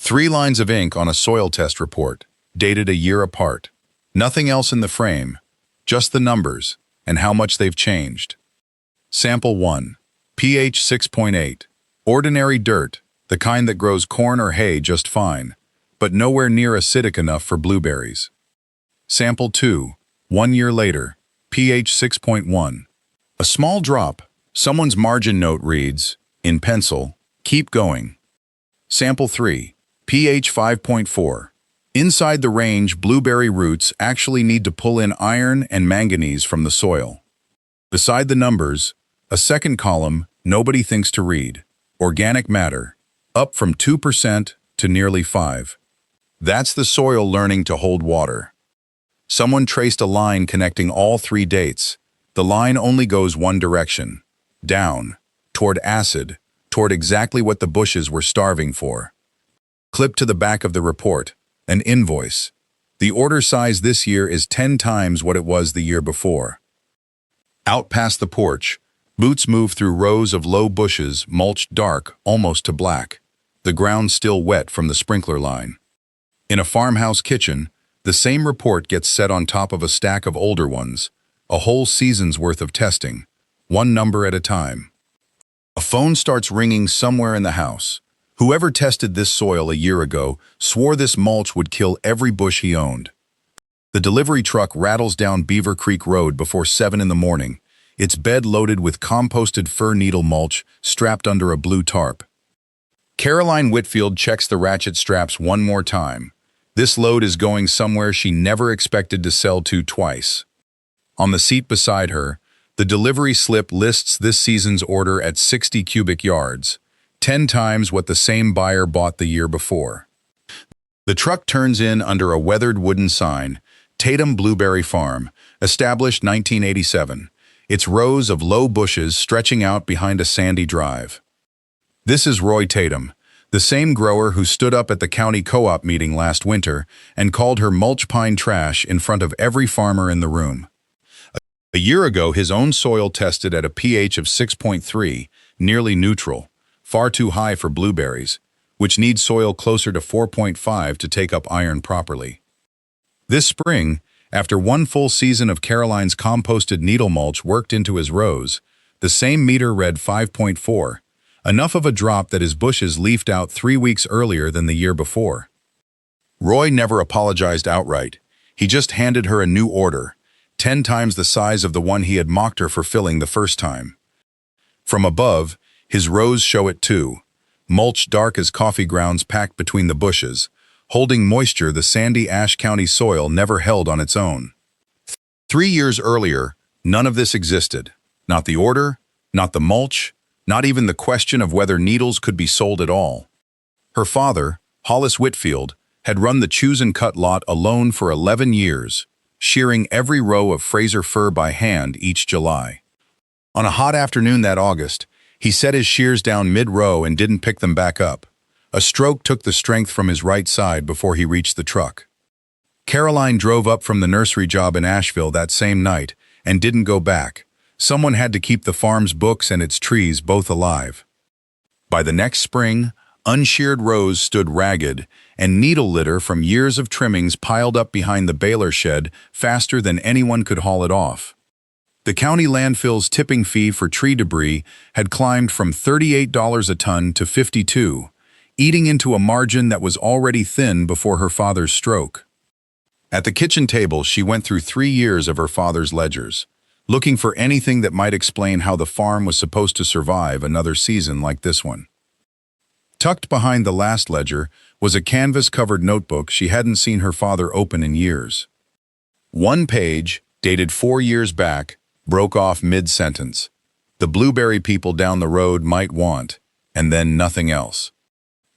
3 lines of ink on a soil test report, dated a year apart. Nothing else in the frame, just the numbers and how much they've changed. Sample 1. pH 6.8. Ordinary dirt, the kind that grows corn or hay just fine, but nowhere near acidic enough for blueberries. Sample 2. 1 year later, pH 6.1. A small drop. Someone's margin note reads, in pencil, keep going. Sample 3. pH 5.4. Inside the range, blueberry roots actually need to pull in iron and manganese from the soil. Beside the numbers, a second column nobody thinks to read. Organic matter, up from 2% to nearly 5%. That's the soil learning to hold water. Someone traced a line connecting all 3 dates. The line only goes one direction, down, toward acid, toward exactly what the bushes were starving for. Clipped to the back of the report, an invoice. The order size this year is 10 times what it was the year before. Out past the porch, boots move through rows of low bushes mulched dark, almost to black, the ground still wet from the sprinkler line. In a farmhouse kitchen, the same report gets set on top of a stack of older ones, a whole season's worth of testing, one number at a time. A phone starts ringing somewhere in the house. Whoever tested this soil a year ago swore this mulch would kill every bush he owned. The delivery truck rattles down Beaver Creek Road before 7 in the morning, its bed loaded with composted fir needle mulch strapped under a blue tarp. Caroline Whitfield checks the ratchet straps one more time. This load is going somewhere she never expected to sell to twice. On the seat beside her, the delivery slip lists this season's order at 60 cubic yards, 10 times what the same buyer bought the year before. The truck turns in under a weathered wooden sign, Tatum Blueberry Farm, established 1987, its rows of low bushes stretching out behind a sandy drive. This is Roy Tatum, the same grower who stood up at the county co-op meeting last winter and called her mulch pine trash in front of every farmer in the room. A year ago, his own soil tested at a pH of 6.3, nearly neutral, far too high for blueberries, which need soil closer to 4.5 to take up iron properly. This spring, after one full season of Caroline's composted needle mulch worked into his rows, the same meter read 5.4, enough of a drop that his bushes leafed out 3 weeks earlier than the year before. Roy never apologized outright. He just handed her a new order, 10 times the size of the one he had mocked her for filling the first time. From above, his rows show it too, mulch dark as coffee grounds packed between the bushes, holding moisture the sandy Ashe County soil never held on its own. 3 years earlier, none of this existed. Not the order, not the mulch, not even the question of whether needles could be sold at all. Her father, Hollis Whitfield, had run the choose and cut lot alone for 11 years, shearing every row of Fraser fir by hand each July. On a hot afternoon that August, he set his shears down mid-row and didn't pick them back up. A stroke took the strength from his right side before he reached the truck. Caroline drove up from the nursery job in Asheville that same night and didn't go back. Someone had to keep the farm's books and its trees both alive. By the next spring, unsheared rows stood ragged, and needle litter from years of trimmings piled up behind the baler shed faster than anyone could haul it off. The county landfill's tipping fee for tree debris had climbed from $38 a ton to $52, eating into a margin that was already thin before her father's stroke. At the kitchen table, she went through 3 years of her father's ledgers, looking for anything that might explain how the farm was supposed to survive another season like this one. Tucked behind the last ledger was a canvas-covered notebook she hadn't seen her father open in years. One page, dated 4 years back, broke off mid-sentence. The blueberry people down the road might want, and then nothing else.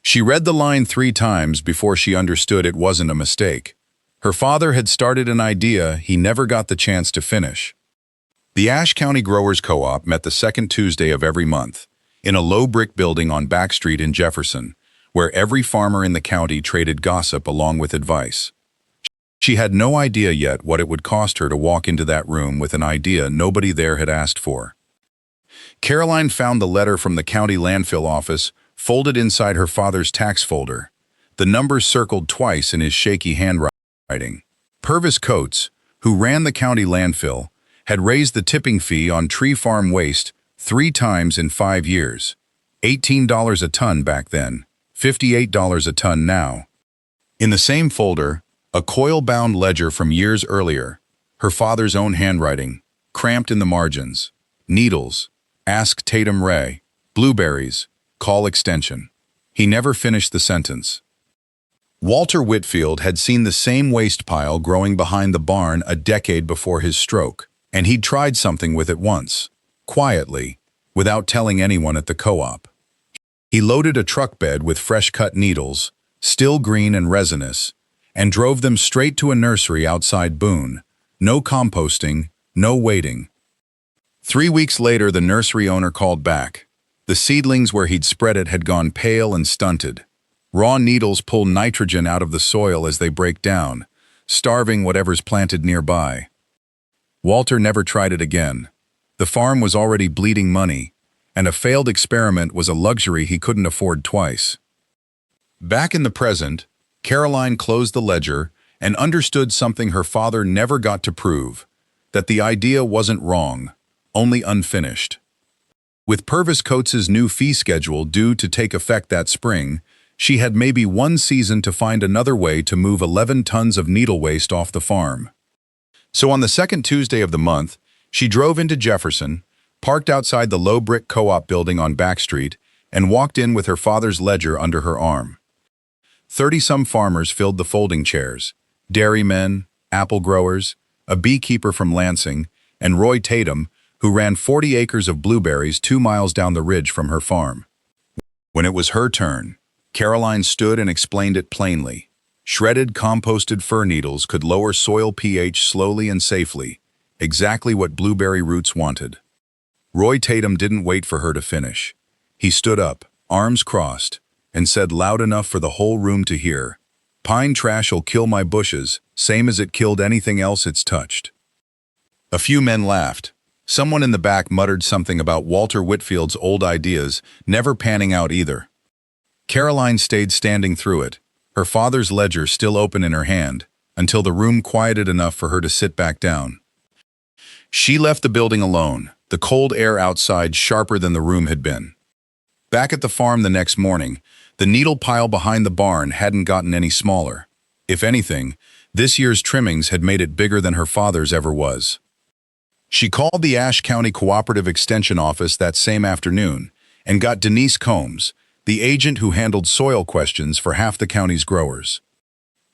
She read the line 3 times before she understood it wasn't a mistake. Her father had started an idea he never got the chance to finish. The Ashe County Growers Co-op met the second Tuesday of every month, in a low brick building on Back Street in Jefferson, where every farmer in the county traded gossip along with advice. She had no idea yet what it would cost her to walk into that room with an idea nobody there had asked for. Caroline found the letter from the county landfill office folded inside her father's tax folder. the numbers circled twice in his shaky handwriting. Purvis Coates, who ran the county landfill, had raised the tipping fee on tree farm waste 3 times in 5 years. $18 a ton back then, $58 a ton now. In the same folder, a coil-bound ledger from years earlier, her father's own handwriting, cramped in the margins. Needles, ask Tatum Ray, blueberries, call extension. He never finished the sentence. Walter Whitfield had seen the same waste pile growing behind the barn a decade before his stroke, and he'd tried something with it once, quietly, without telling anyone at the co-op. He loaded a truck bed with fresh-cut needles, still green and resinous, and drove them straight to a nursery outside Boone. No composting, no waiting. 3 weeks later, the nursery owner called back. The seedlings where he'd spread it had gone pale and stunted. Raw needles pull nitrogen out of the soil as they break down, starving whatever's planted nearby. Walter never tried it again. The farm was already bleeding money, and a failed experiment was a luxury he couldn't afford twice. Back in the present, Caroline closed the ledger and understood something her father never got to prove, that the idea wasn't wrong, only unfinished. With Purvis Coates's new fee schedule due to take effect that spring, she had maybe 1 season to find another way to move 11 tons of needle waste off the farm. So on the second Tuesday of the month, she drove into Jefferson, parked outside the low brick co-op building on Back Street, and walked in with her father's ledger under her arm. 30-some farmers filled the folding chairs, dairymen, apple growers, a beekeeper from Lansing, and Roy Tatum, who ran 40 acres of blueberries 2 miles down the ridge from her farm. When it was her turn, Caroline stood and explained it plainly. Shredded, composted fir needles could lower soil pH slowly and safely, exactly what blueberry roots wanted. Roy Tatum didn't wait for her to finish. He stood up, arms crossed, and said loud enough for the whole room to hear, "Pine trash'll kill my bushes, same as it killed anything else it's touched." A few men laughed. Someone in the back muttered something about Walter Whitfield's old ideas never panning out either. Caroline stayed standing through it, her father's ledger still open in her hand, until the room quieted enough for her to sit back down. She left the building alone, the cold air outside sharper than the room had been. Back at the farm the next morning, the needle pile behind the barn hadn't gotten any smaller. If anything, this year's trimmings had made it bigger than her father's ever was. She called the Ashe County Cooperative Extension Office that same afternoon and got Denise Combs, the agent who handled soil questions for half the county's growers.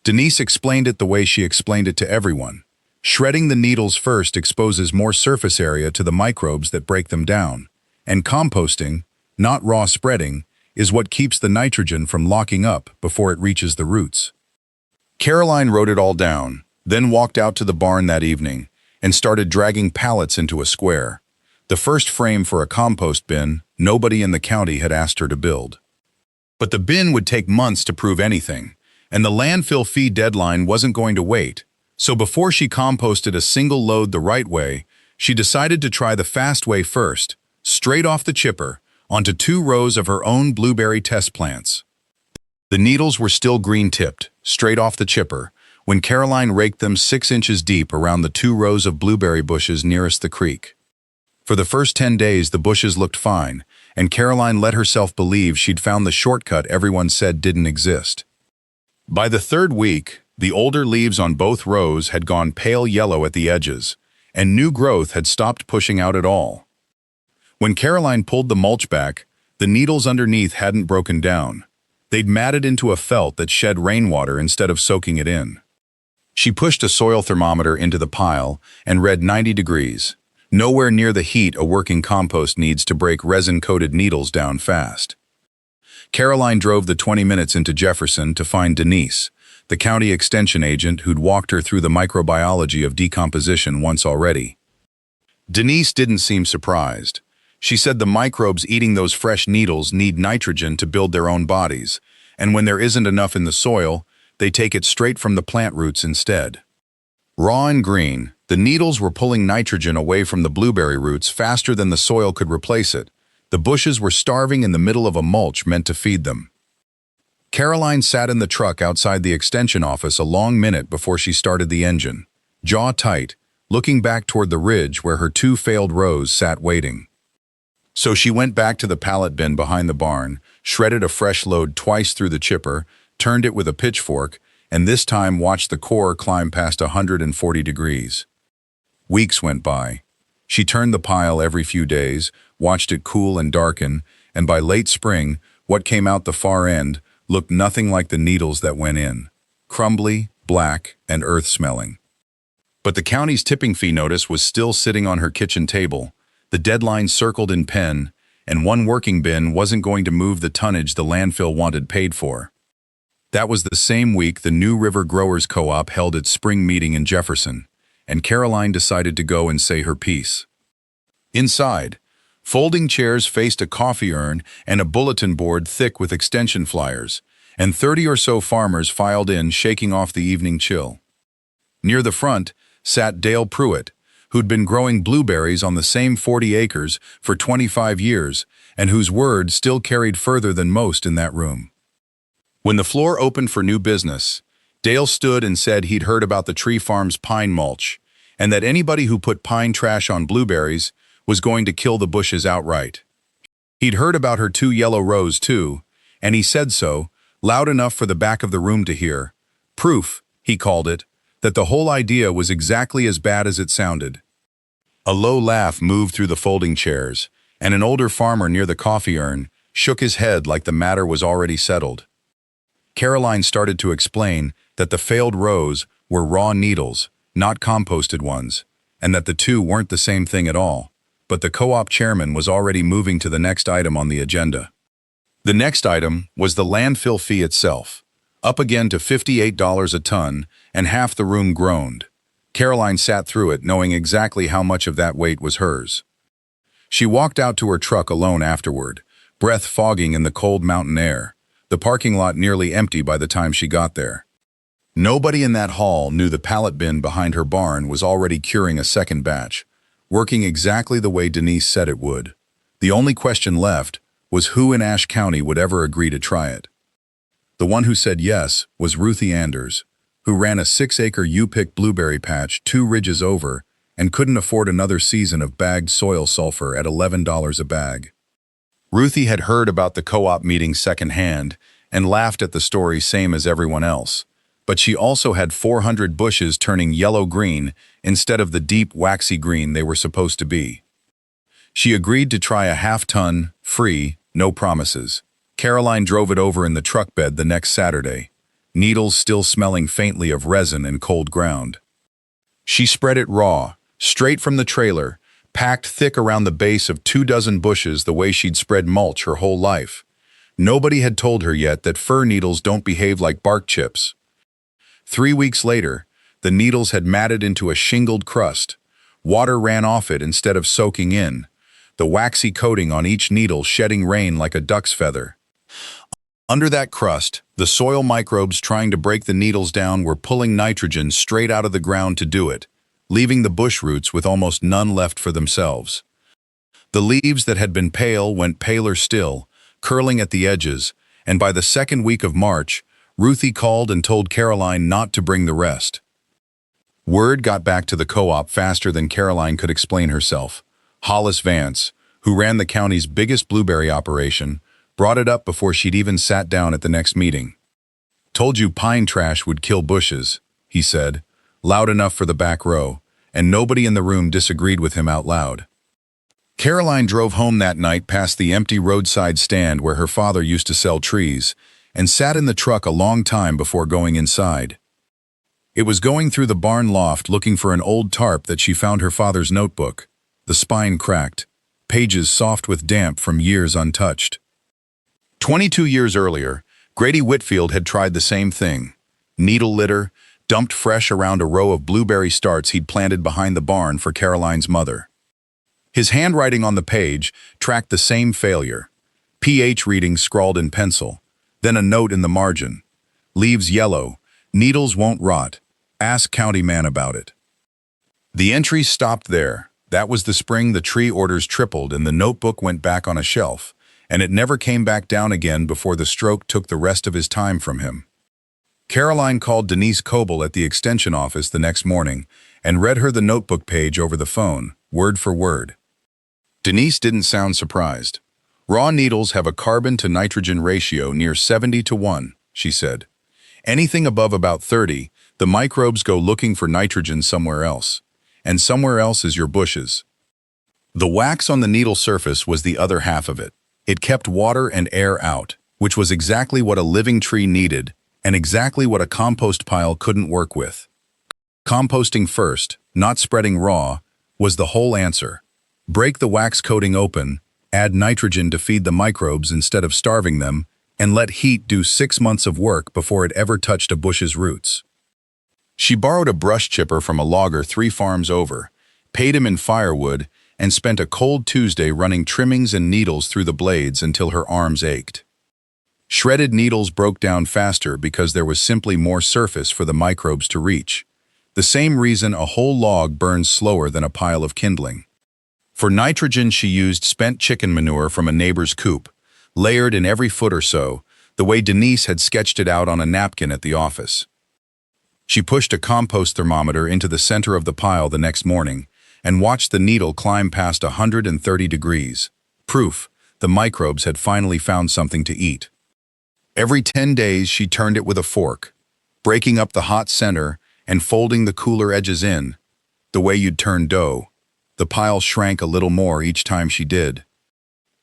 Denise explained it the way she explained it to everyone. Shredding the needles first exposes more surface area to the microbes that break them down, and composting, not raw spreading, is what keeps the nitrogen from locking up before it reaches the roots. Caroline wrote it all down, then walked out to the barn that evening and started dragging pallets into a square. The first frame for a compost bin nobody in the county had asked her to build. But the bin would take months to prove anything, and the landfill fee deadline wasn't going to wait. So before she composted a single load the right way, she decided to try the fast way first, straight off the chipper, onto 2 rows of her own blueberry test plants. The needles were still green-tipped, straight off the chipper, when Caroline raked them 6 inches deep around the 2 rows of blueberry bushes nearest the creek. For the first 10 days, the bushes looked fine, and Caroline let herself believe she'd found the shortcut everyone said didn't exist. By the 3rd week, the older leaves on both rows had gone pale yellow at the edges, and new growth had stopped pushing out at all. When Caroline pulled the mulch back, the needles underneath hadn't broken down. They'd matted into a felt that shed rainwater instead of soaking it in. She pushed a soil thermometer into the pile and read 90 degrees, nowhere near the heat a working compost needs to break resin-coated needles down fast. Caroline drove the 20 minutes into Jefferson to find Denise, the county extension agent who'd walked her through the microbiology of decomposition once already. Denise didn't seem surprised. She said the microbes eating those fresh needles need nitrogen to build their own bodies, and when there isn't enough in the soil, they take it straight from the plant roots instead. Raw and green, the needles were pulling nitrogen away from the blueberry roots faster than the soil could replace it. The bushes were starving in the middle of a mulch meant to feed them. Caroline sat in the truck outside the extension office a long minute before she started the engine, jaw tight, looking back toward the ridge where her two failed rows sat waiting. So she went back to the pallet bin behind the barn, shredded a fresh load twice through the chipper, turned it with a pitchfork, and this time watched the core climb past 140 degrees. Weeks went by. She turned the pile every few days, watched it cool and darken, and by late spring, what came out the far end looked nothing like the needles that went in. Crumbly, black, and earth-smelling. But the county's tipping fee notice was still sitting on her kitchen table, the deadline circled in pen, and one working bin wasn't going to move the tonnage the landfill wanted paid for. That was the same week the New River Growers Co-op held its spring meeting in Jefferson, and Caroline decided to go and say her piece. Inside, folding chairs faced a coffee urn and a bulletin board thick with extension flyers, and 30 or so farmers filed in, shaking off the evening chill. Near the front sat Dale Pruitt, who'd been growing blueberries on the same 40 acres for 25 years and whose word still carried further than most in that room. When the floor opened for new business, Dale stood and said he'd heard about the tree farm's pine mulch and that anybody who put pine trash on blueberries was going to kill the bushes outright. He'd heard about her 2 yellow rows too, and he said so, loud enough for the back of the room to hear. Proof, he called it, that the whole idea was exactly as bad as it sounded. A low laugh moved through the folding chairs, and an older farmer near the coffee urn shook his head like the matter was already settled. Caroline started to explain that the failed rows were raw needles, not composted ones, and that the two weren't the same thing at all, but the co-op chairman was already moving to the next item on the agenda. The next item was the landfill fee itself, up again to $58 a ton, and half the room groaned. Caroline sat through it knowing exactly how much of that weight was hers. She walked out to her truck alone afterward, breath fogging in the cold mountain air, the parking lot nearly empty by the time she got there. Nobody in that hall knew the pallet bin behind her barn was already curing a second batch, working exactly the way Denise said it would. The only question left was who in Ashe County would ever agree to try it. The one who said yes was Ruthie Anders, who ran a 6-acre U-pick blueberry patch 2 ridges over and couldn't afford another season of bagged soil sulfur at $11 a bag. Ruthie had heard about the co-op meeting secondhand and laughed at the story same as everyone else, but she also had 400 bushes turning yellow-green instead of the deep, waxy green they were supposed to be. She agreed to try a half-ton, free, no promises. Caroline drove it over in the truck bed the next Saturday, needles still smelling faintly of resin and cold ground. She spread it raw, straight from the trailer, packed thick around the base of 24 bushes the way she'd spread mulch her whole life. Nobody had told her yet that fir needles don't behave like bark chips. 3 weeks later, the needles had matted into a shingled crust. Water ran off it instead of soaking in, the waxy coating on each needle shedding rain like a duck's feather. Under that crust, the soil microbes trying to break the needles down were pulling nitrogen straight out of the ground to do it, leaving the bush roots with almost none left for themselves. The leaves that had been pale went paler still, curling at the edges, and by the second week of March, Ruthie called and told Caroline not to bring the rest. Word got back to the co-op faster than Caroline could explain herself. Hollis Vance, who ran the county's biggest blueberry operation, brought it up before she'd even sat down at the next meeting. "Told you pine trash would kill bushes," he said, loud enough for the back row, and nobody in the room disagreed with him out loud. Caroline drove home that night past the empty roadside stand where her father used to sell trees, and sat in the truck a long time before going inside. It was going through the barn loft looking for an old tarp that she found her father's notebook, the spine cracked, pages soft with damp from years untouched. 22 years earlier, Grady Whitfield had tried the same thing. Needle litter, dumped fresh around a row of blueberry starts he'd planted behind the barn for Caroline's mother. His handwriting on the page tracked the same failure. pH readings scrawled in pencil, then a note in the margin. Leaves yellow, needles won't rot, ask county man about it. The entry stopped there. That was the spring the tree orders tripled and the notebook went back on a shelf, and it never came back down again before the stroke took the rest of his time from him. Caroline called Denise Coble at the extension office the next morning and read her the notebook page over the phone, word for word. Denise didn't sound surprised. "Raw needles have a carbon-to-nitrogen ratio near 70-1, she said. "Anything above about 30, the microbes go looking for nitrogen somewhere else. And somewhere else is your bushes." The wax on the needle surface was the other half of it. It kept water and air out, which was exactly what a living tree needed, and exactly what a compost pile couldn't work with. Composting first, not spreading raw, was the whole answer. Break the wax coating open, add nitrogen to feed the microbes instead of starving them, and let heat do 6 months of work before it ever touched a bush's roots. She borrowed a brush chipper from a logger 3 farms over, paid him in firewood, and spent a cold Tuesday running trimmings and needles through the blades until her arms ached. Shredded needles broke down faster because there was simply more surface for the microbes to reach. The same reason a whole log burns slower than a pile of kindling. For nitrogen, she used spent chicken manure from a neighbor's coop, layered in every foot or so, the way Denise had sketched it out on a napkin at the office. She pushed a compost thermometer into the center of the pile the next morning and watched the needle climb past 130 degrees. Proof, the microbes had finally found something to eat. Every 10 days, she turned it with a fork, breaking up the hot center and folding the cooler edges in, the way you'd turn dough. The pile shrank a little more each time she did.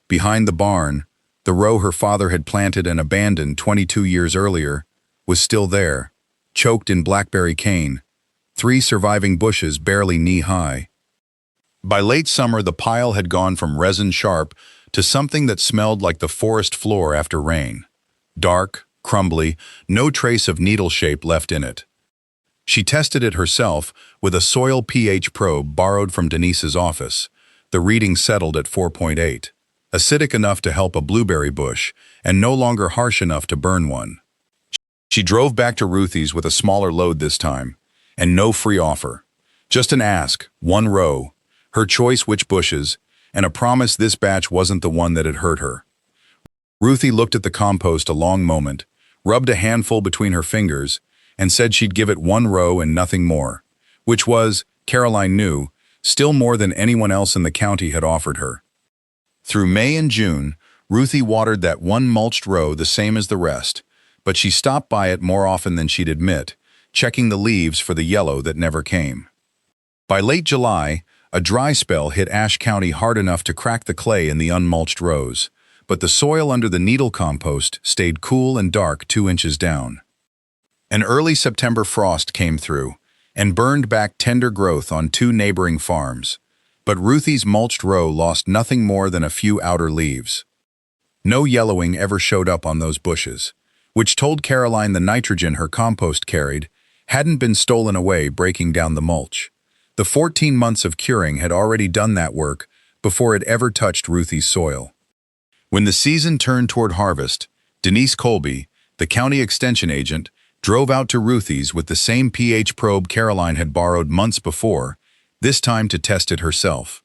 Behind the barn, the row her father had planted and abandoned 22 years earlier was still there, choked in blackberry cane, 3 surviving bushes barely knee-high. By late summer, the pile had gone from resin sharp to something that smelled like the forest floor after rain. Dark, crumbly, no trace of needle shape left in it. She tested it herself with a soil pH probe borrowed from Denise's office. The reading settled at 4.8, acidic enough to help a blueberry bush and no longer harsh enough to burn one. She drove back to Ruthie's with a smaller load this time, and no free offer. Just an ask, 1 row, her choice which bushes, and a promise this batch wasn't the one that had hurt her. Ruthie looked at the compost a long moment, rubbed a handful between her fingers, and said she'd give it 1 row and nothing more, which was, Caroline knew, still more than anyone else in the county had offered her. Through May and June, Ruthie watered that 1 mulched row the same as the rest, but she stopped by it more often than she'd admit, checking the leaves for the yellow that never came. By late July, a dry spell hit Ashe County hard enough to crack the clay in the unmulched rows, but the soil under the needle compost stayed cool and dark 2 inches down. An early September frost came through and burned back tender growth on 2 neighboring farms, but Ruthie's mulched row lost nothing more than a few outer leaves. No yellowing ever showed up on those bushes, which told Caroline the nitrogen her compost carried hadn't been stolen away breaking down the mulch. The 14 months of curing had already done that work before it ever touched Ruthie's soil. When the season turned toward harvest, Denise Colby, the county extension agent, drove out to Ruthie's with the same pH probe Caroline had borrowed months before, this time to test it herself.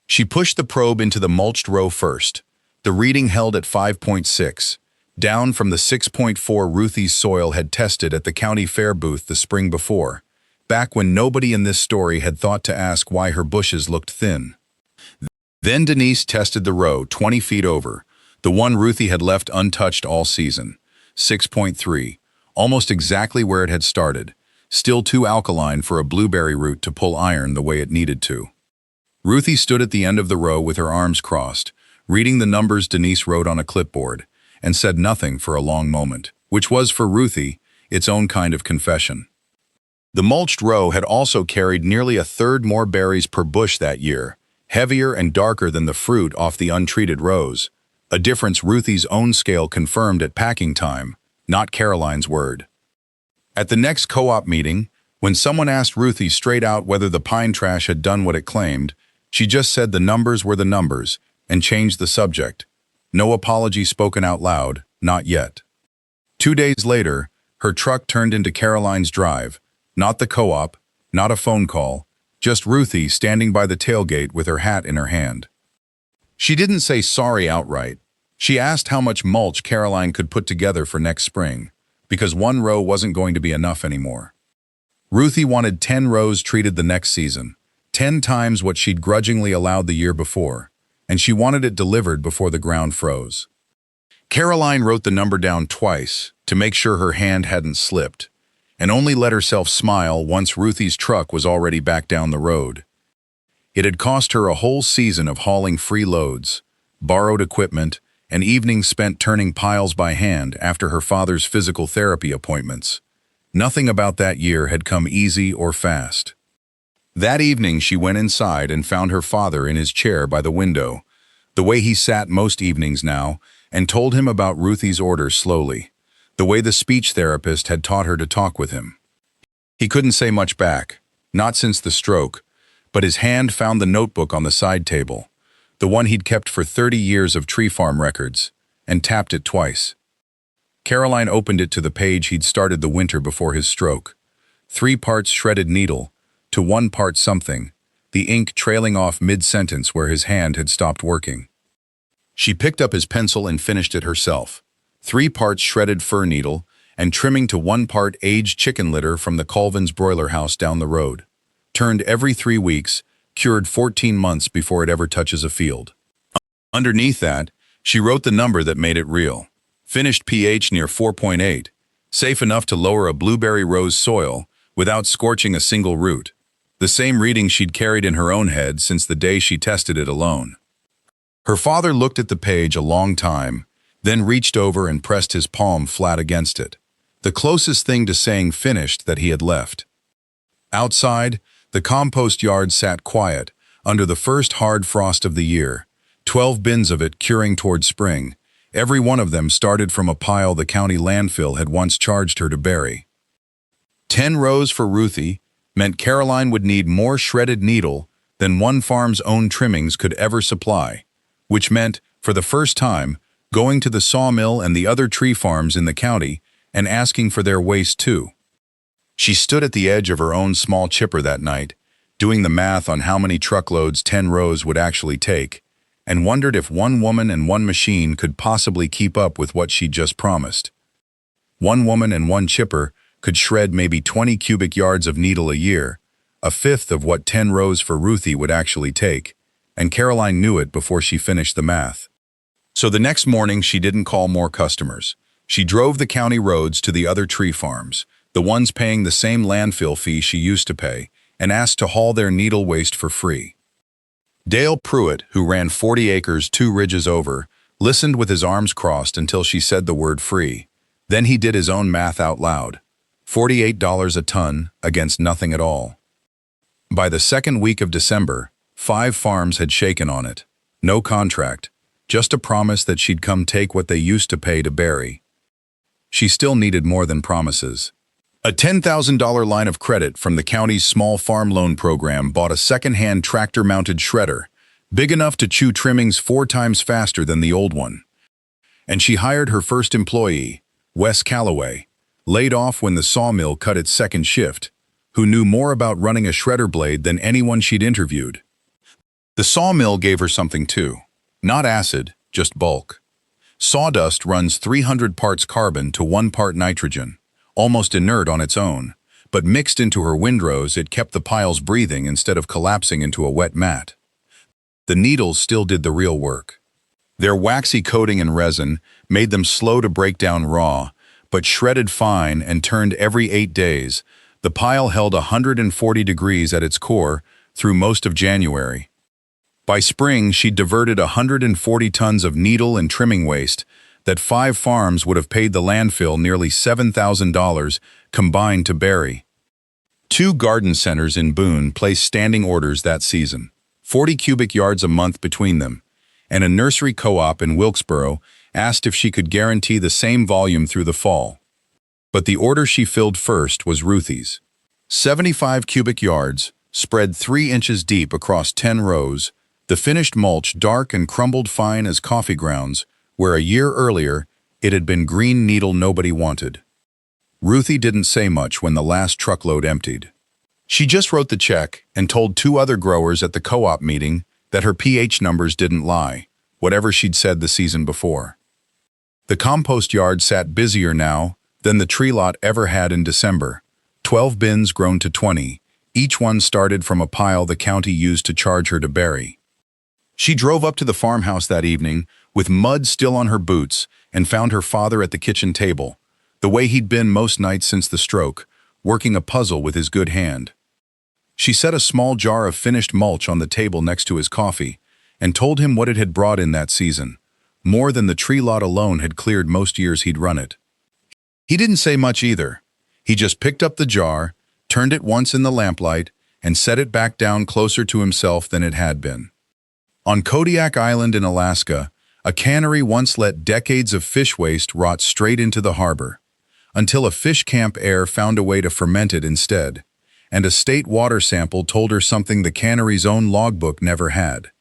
She pushed the probe into the mulched row first. The reading held at 5.6, down from the 6.4 Ruthie's soil had tested at the county fair booth the spring before, back when nobody in this story had thought to ask why her bushes looked thin. Then Denise tested the row 20 feet over, the one Ruthie had left untouched all season, 6.3, almost exactly where it had started, still too alkaline for a blueberry root to pull iron the way it needed to. Ruthie stood at the end of the row with her arms crossed, reading the numbers Denise wrote on a clipboard, and said nothing for a long moment, which was for Ruthie its own kind of confession. The mulched row had also carried nearly 1/3 more berries per bush that year, heavier and darker than the fruit off the untreated rows, a difference Ruthie's own scale confirmed at packing time, not Caroline's word. At the next co-op meeting, when someone asked Ruthie straight out whether the pine trash had done what it claimed, she just said the numbers were the numbers and changed the subject. No apology spoken out loud, not yet. 2 days later, her truck turned into Caroline's drive, not the co-op, not a phone call, just Ruthie standing by the tailgate with her hat in her hand. She didn't say sorry outright, She asked how much mulch Caroline could put together for next spring, because 1 row wasn't going to be enough anymore. Ruthie wanted 10 rows treated the next season, 10 times what she'd grudgingly allowed the year before, and she wanted it delivered before the ground froze. Caroline wrote the number down twice to make sure her hand hadn't slipped, and only let herself smile once Ruthie's truck was already back down the road. It had cost her a whole season of hauling free loads, borrowed equipment, and evenings spent turning piles by hand after her father's physical therapy appointments. Nothing about that year had come easy or fast. That evening she went inside and found her father in his chair by the window, the way he sat most evenings now, and told him about Ruthie's order slowly, the way the speech therapist had taught her to talk with him. He couldn't say much back, not since the stroke, but his hand found the notebook on the side table, the one he'd kept for 30 years of tree farm records, and tapped it twice. Caroline opened it to the page he'd started the winter before his stroke. 3 parts shredded needle, to 1 part something, the ink trailing off mid-sentence where his hand had stopped working. She picked up his pencil and finished it herself. 3 parts shredded fir needle, and trimming to 1 part aged chicken litter from the Colvin's broiler house down the road. Turned every 3 weeks, cured 14 months before it ever touches a field. Underneath that, she wrote the number that made it real. Finished pH near 4.8, safe enough to lower a blueberry rose soil without scorching a single root. The same reading she'd carried in her own head since the day she tested it alone. Her father looked at the page a long time, then reached over and pressed his palm flat against it, the closest thing to saying finished that he had left. Outside, the compost yard sat quiet, under the first hard frost of the year, 12 bins of it curing toward spring. Every one of them started from a pile the county landfill had once charged her to bury. 10 rows for Ruthie meant Caroline would need more shredded needle than one farm's own trimmings could ever supply, which meant, for the first time, going to the sawmill and the other tree farms in the county and asking for their waste too. She stood at the edge of her own small chipper that night, doing the math on how many truckloads 10 rows would actually take, and wondered if 1 woman and 1 machine could possibly keep up with what she'd just promised. 1 woman and 1 chipper could shred maybe 20 cubic yards of needle a year, a fifth of what 10 rows for Ruthie would actually take, and Caroline knew it before she finished the math. So the next morning she didn't call more customers. She drove the county roads to the other tree farms, the ones paying the same landfill fee she used to pay, and asked to haul their needle waste for free. Dale Pruitt, who ran 40 acres 2 ridges over, listened with his arms crossed until she said the word free. Then he did his own math out loud. $48 a ton against nothing at all. By the second week of December, 5 farms had shaken on it. No contract, just a promise that she'd come take what they used to pay to bury. She still needed more than promises. A $10,000 line of credit from the county's small farm loan program bought a second-hand tractor-mounted shredder, big enough to chew trimmings 4 times faster than the old one. And she hired her first employee, Wes Calloway, laid off when the sawmill cut its second shift, who knew more about running a shredder blade than anyone she'd interviewed. The sawmill gave her something too. Not acid, just bulk. Sawdust runs 300 parts carbon to 1 part nitrogen, almost inert on its own, but mixed into her windrows it kept the piles breathing instead of collapsing into a wet mat. The needles still did the real work. Their waxy coating and resin made them slow to break down raw, but shredded fine and turned every 8 days. The pile held 140 degrees at its core through most of January. By spring, she'd diverted 140 tons of needle and trimming waste that 5 farms would have paid the landfill nearly $7,000 combined to bury. 2 garden centers in Boone placed standing orders that season, 40 cubic yards a month between them, and a nursery co-op in Wilkesboro asked if she could guarantee the same volume through the fall. But the order she filled first was Ruthie's. 75 cubic yards, spread 3 inches deep across 10 rows, the finished mulch dark and crumbled fine as coffee grounds, where a year earlier it had been green needle nobody wanted. Ruthie didn't say much when the last truckload emptied. She just wrote the check and told 2 other growers at the co-op meeting that her pH numbers didn't lie, whatever she'd said the season before. The compost yard sat busier now than the tree lot ever had in December. 12 bins grown to 20, each one started from a pile the county used to charge her to bury. She drove up to the farmhouse that evening, with mud still on her boots, and found her father at the kitchen table, the way he'd been most nights since the stroke, working a puzzle with his good hand. She set a small jar of finished mulch on the table next to his coffee, and told him what it had brought in that season, more than the tree lot alone had cleared most years he'd run it. He didn't say much either. He just picked up the jar, turned it once in the lamplight, and set it back down closer to himself than it had been. On Kodiak Island in Alaska, a cannery once let decades of fish waste rot straight into the harbor, until a fish camp heir found a way to ferment it instead, and a state water sample told her something the cannery's own logbook never had.